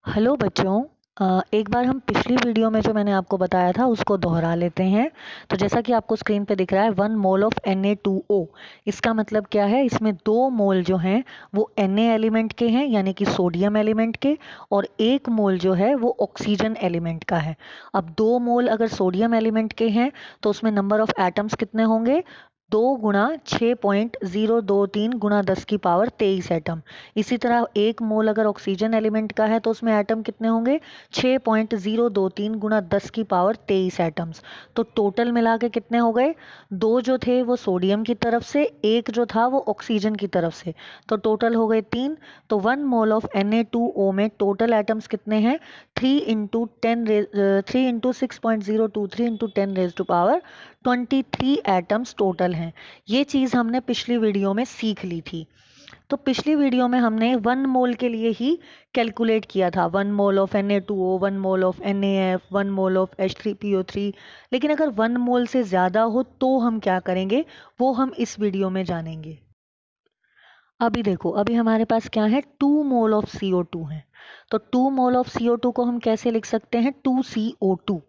Hello बच्चों। एक बार हम पिछली वीडियो में जो मैंने आपको बताया था उसको दोहरा लेते हैं। तो जैसा कि आपको स्क्रीन पे दिख रहा है 1 मोल ऑफ Na2O। इसका मतलब क्या है, इसमें 2 मोल जो हैं वो Na एलिमेंट के हैं यानी कि सोडियम एलिमेंट के, और 1 मोल जो है वो ऑक्सीजन एलिमेंट का है। अब 2 मोल अगर सोडियम एलिमेंट के हैं तो उसमें नंबर ऑफ एटम्स कितने होंगे? 2 गुणा 6.023 गुणा 10 की पावर 23 एटम। इसी तरह 1 मोल अगर ऑक्सीजन एलिमेंट का है तो उसमें एटम कितने होंगे? 6.023 गुणा 10 की पावर 23 एटम्स। तो टोटल मिला के कितने हो गए? 2 जो थे वो सोडियम की तरफ से, 1 जो था वो ऑक्सीजन की तरफ से, तो टोटल हो गए 3। तो 1 मोल ऑफ Na2O में टोटल एटम्स कितने हैं? 3 into 6.023 into 10 raise to power 23 atoms total हैं। ये चीज़ हमने पिछली वीडियो में सीख ली थी। तो पिछली वीडियो में हमने 1 मोल के लिए ही कैलकुलेट किया था, 1 mole of Na2O, 1 mole of NaF, 1 mole of H3PO3। लेकिन अगर 1 मोल से ज़्यादा हो तो हम क्या करेंगे, वो हम इस वीडियो में जानेंगे। अभी देखो, अभी हमारे पास क्या है, 2 मोल ऑफ CO2 है। तो 2 मोल ऑफ CO2 को हम कैसे लिख सकते हैं? 2CO2।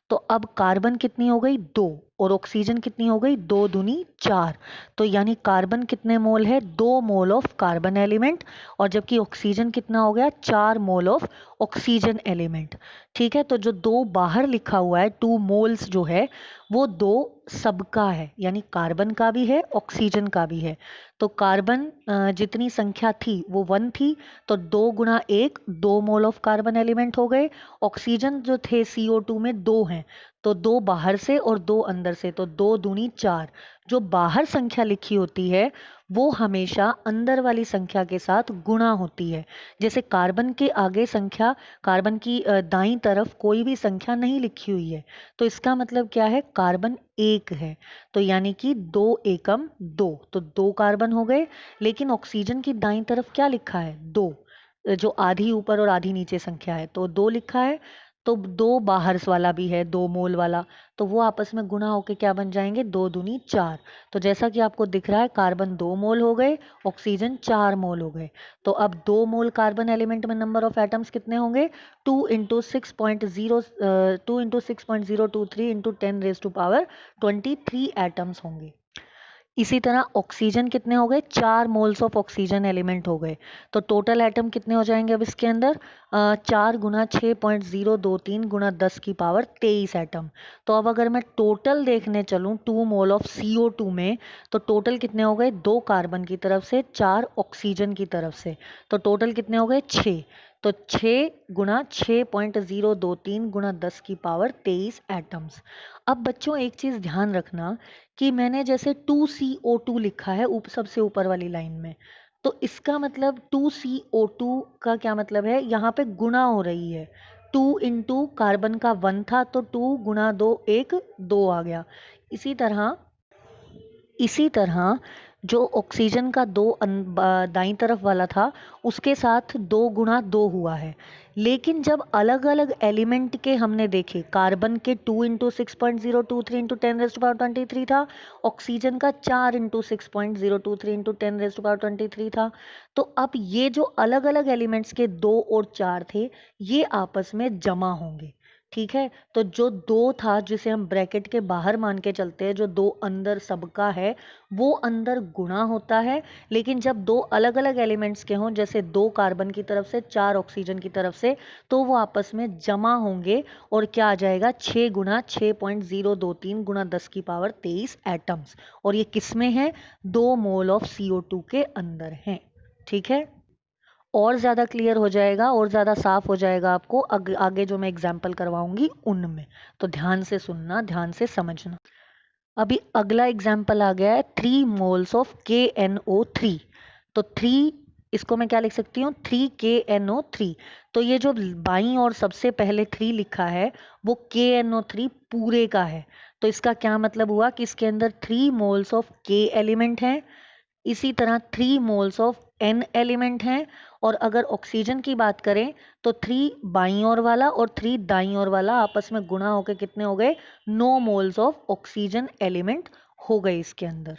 तो अब कार्बन कितनी हो गई? 2, और ऑक्सीजन कितनी हो गई? 2 दूनी 4। तो यानी कार्बन कितने मोल है? 2 मोल ऑफ कार्बन एलिमेंट, और जबकि ऑक्सीजन कितना हो गया? 4 मोल ऑफ ऑक्सीजन एलिमेंट। ठीक है, तो जो 2 बाहर लिखा हुआ है 2 मोल्स जो है वो 2 सबका है, यानी कार्बन का भी है ऑक्सीजन का भी है। तो कार्बन जितनी संख्या थी वो 1 थी, तो 2 गुणा 1 2 मोल ऑफ कार्बन एलिमेंट हो गए। ऑक्सीजन जो थे CO2 में 2 हैं, तो 2 बाहर से और 2 अंदर से, तो 2 दूनी 4। जो बाहर संख्या लिखी होती है वो हमेशा अंदर वाली संख्या के साथ गुणा होती है। जैसे कार्बन के आगे संख्या, कार्बन की दाईं तरफ कोई भी संख्या नहीं लिखी हुई है, तो इसका मतलब क्या है? कार्बन 1 है। तो यानी कि 2 एकम 2, तो 2 कार्बन हो गए। लेकिन ऑक्सीजन की दाईं तरफ क्या लिखा है? 2, जो आधी ऊपर और आधी नीचे संख्या है, तो 2 लिखा है। तो 2 बाहर वाला भी है, 2 मोल वाला, तो वो आपस में गुणा होके क्या बन जाएंगे? 2 दूनी 4। तो जैसा कि आपको दिख रहा है, कार्बन 2 मोल हो गए, ऑक्सीजन 4 मोल हो गए। तो अब 2 मोल कार्बन एलिमेंट में नंबर ऑफ एटम्स कितने होंगे? 2 into 6.023 into 10 raise to power 23 atoms होंगे। इसी तरह ऑक्सीजन कितने हो गए? 4 मोल्स ऑफ ऑक्सीजन एलिमेंट हो गए। तो टोटल एटम कितने हो जाएंगे अब इसके अंदर? 4 गुना 6.023 गुना 10 की पावर 23 एटम। तो अब अगर मैं टोटल देखने चलूँ 2 मोल ऑफ CO2 में, तो टोटल कितने हो गए? 2 कार्बन की तरफ से, 4 ऑक्सीजन की तरफ से, तो टोटल कितने हो गए? 6। तो 6 गुना 6.023 गुना 10 की पावर 23 एटम्स। अब बच्चों एक चीज़ ध्यान रखना कि मैंने जैसे 2CO2 लिखा है सबसे ऊपर वाली लाइन में, तो इसका मतलब 2CO2 का क्या मतलब है? यहाँ पे गुणा हो रही है। 2 इंटू कार्बन का 1 था, तो 2 गुणा 2 1 2 आ गया। इसी तरह जो ऑक्सीजन का 2 दाईं तरफ वाला था उसके साथ 2 गुणा 2 हुआ है। लेकिन जब अलग अलग एलिमेंट के हमने देखे, कार्बन के 2 into 6.023 into 10 raise to power 23 था, ऑक्सीजन का 4 into 6.023 into 10 raise to power 23 था। तो अब ये जो अलग अलग एलिमेंट्स के 2 और 4 थे ये आपस में जमा होंगे। ठीक है, तो जो 2 था जिसे हम ब्रैकेट के बाहर मान के चलते हैं, जो 2 अंदर सबका है, वो अंदर गुणा होता है। लेकिन जब 2 अलग अलग एलिमेंट्स के हों, जैसे 2 कार्बन की तरफ से, 4 ऑक्सीजन की तरफ से, तो वो आपस में जमा होंगे। और क्या आ जाएगा? 6 गुना 6.023 गुना 10 की पावर 23 एटम्स। और ये किस में है? 2 मोल ऑफ CO2 के अंदर है। ठीक है, और ज़्यादा क्लियर हो जाएगा और ज़्यादा साफ हो जाएगा आपको आगे जो मैं एग्जाम्पल करवाऊंगी उनमें। तो ध्यान से सुनना, ध्यान से समझना। अभी अगला एग्जाम्पल आ गया है 3 मोल्स ऑफ KNO3। तो 3, इसको मैं क्या लिख सकती हूँ? 3KNO3। तो ये जो बाईं और सबसे पहले 3 लिखा है वो KNO3 पूरे का है। तो इसका क्या मतलब हुआ कि इसके अंदर 3 मोल्स ऑफ K एलिमेंट हैं, इसी तरह 3 मोल्स ऑफ N एलिमेंट हैं। और अगर ऑक्सीजन की बात करें तो 3 बाईं ओर वाला और 3 दाईं ओर वाला आपस में गुणा होकर कितने हो गए? 9 मोल्स ऑफ ऑक्सीजन एलिमेंट हो गए इसके अंदर।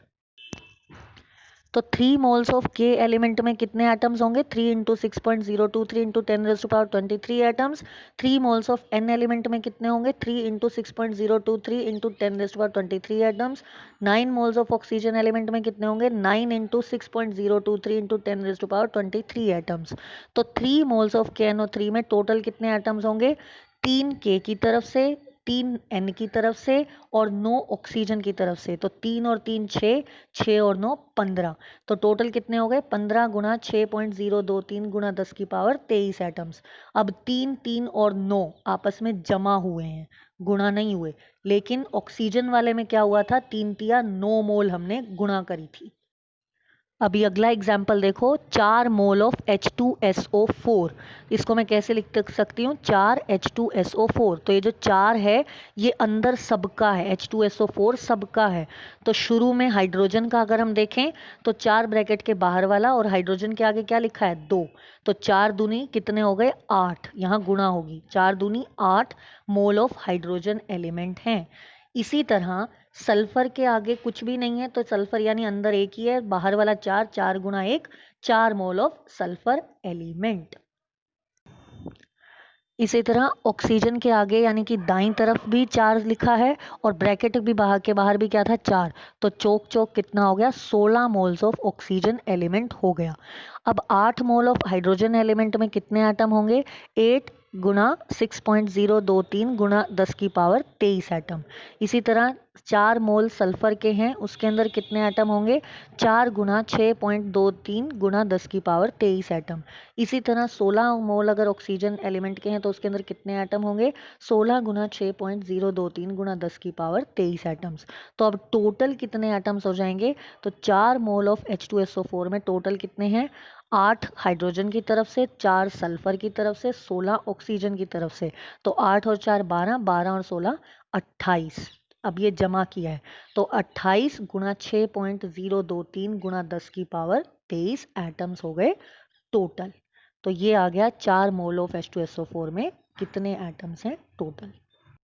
तो 3 मोल्स ऑफ के एलिमेंट में कितने एटम्स होंगे? 3 into 6.023 into 10⁻23 atoms. 3 moles of an element में कितने होंगे? 3 into 6.023 into 10⁻23 atoms. 9 moles of oxygen element में कितने होंगे? 9 इंटू 6.023 इंटू 10⁻23 एटम्स। तो 3 मोल्स ऑफ KNO3 में टोटल कितने एटम्स होंगे? 3 के की तरफ से, 3 एन की तरफ से और 9 ऑक्सीजन की तरफ से। तो 3 और 3 6, 6 और 9 15। तो टोटल कितने हो गए? 15 गुना 6.023 गुना 10 की पावर 23 एटम्स। अब 3 3 और 9 आपस में जमा हुए हैं, गुणा नहीं हुए। लेकिन ऑक्सीजन वाले में क्या हुआ था? 3 तिया 9 मोल हमने गुणा करी थी। अभी अगला एग्जाम्पल देखो, 4 मोल ऑफ H2SO4। इसको मैं कैसे लिख सकती हूँ? 4 H2SO4। तो ये जो 4 है ये अंदर सबका है, H2SO4 सबका है। तो शुरू में हाइड्रोजन का अगर हम देखें तो 4 ब्रैकेट के बाहर वाला और हाइड्रोजन के आगे क्या लिखा है? 2। तो 4 दूनी कितने हो गए? 8। यहाँ गुणा होगी, 4 दूनी 8 मोल ऑफ हाइड्रोजन एलिमेंट हैं। इसी तरह सल्फर के आगे कुछ भी नहीं है, तो सल्फर यानी अंदर एक ही है, बाहर वाला 4, 4 गुना 1, 4 मोल ऑफ सल्फर एलिमेंट। इसी तरह ऑक्सीजन के आगे यानी कि दाईं तरफ भी 4 लिखा है और ब्रैकेट भी बाहर के बाहर भी क्या था? 4। तो चौक चौक कितना हो गया? 16 मोल्स ऑफ ऑक्सीजन एलिमेंट हो गया। अब 8 मोल ऑफ हाइड्रोजन एलिमेंट में कितने एटम होंगे? 8 गुना 6.023 गुना 10 की पावर 23 एटम। इसी तरह 4 मोल सल्फर के हैं, उसके अंदर कितने एटम होंगे? 4 गुना 6.23 गुना 10 की पावर 23 एटम। इसी तरह 16 मोल अगर ऑक्सीजन एलिमेंट के हैं तो उसके अंदर कितने एटम होंगे? 16 गुना 6.023 गुना 10 की पावर 23 एटम्स। तो अब टोटल कितने एटम्स हो जाएंगे? तो 4 मोल ऑफ H2SO4 में टोटल कितने हैं? 8 हाइड्रोजन की तरफ से, 4 सल्फर की तरफ से, 16 ऑक्सीजन की तरफ से। तो 8 और 4 12, 12 और 16 28। अब ये जमा किया है तो 28 गुना 6.023 गुना 10 की पावर 23 एटम्स हो गए टोटल। तो ये आ गया 4 मोल ऑफ H2SO4 में कितने एटम्स हैं टोटल।